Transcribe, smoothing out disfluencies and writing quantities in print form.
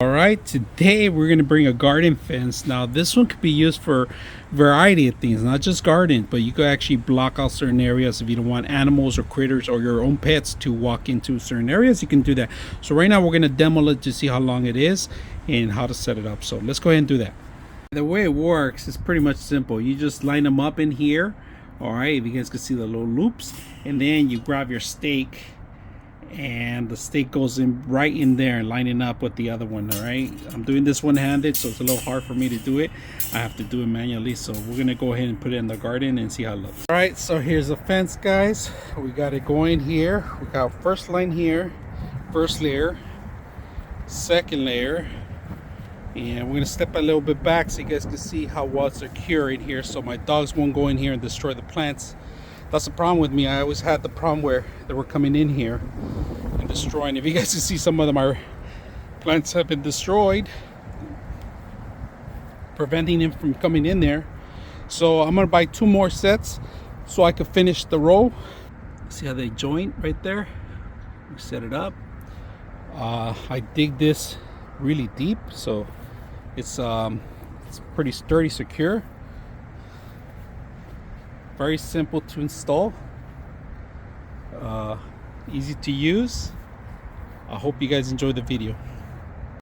All right, today we're going to bring a garden fence. Now this one could be used for a variety of things, not just garden, but you could actually block out certain areas. If you don't want animals or critters or your own pets to walk into certain areas, you can do that. So right now we're going to demo it to see how long it is and how to set it up. So let's go ahead and do that. The way it works is pretty much simple. You just line them up in here. All right, if you guys can see the little loops, and then you grab your stake, and the stake goes in right in there, lining up with the other one. All right, I'm doing this one-handed, so it's a little hard for me to do it. I have to do it manually, so we're gonna go ahead and put it in the garden and see how it looks. All right, so here's the fence, guys. We got it going here. We got first line here, first layer, second layer, and we're gonna step a little bit back so you guys can see how well it's secure in here, so my dogs won't go in here and destroy the plants. That's the problem with me. I always had the problem where they were coming in here and destroying. If you guys can see, some of them, our plants have been destroyed, preventing them from coming in there. So I'm gonna buy 2 more sets so I can finish the row. See how they joint right there? We set it up. I dig this really deep, so it's pretty sturdy, secure. Very simple to install, easy to use. I hope you guys enjoy the video.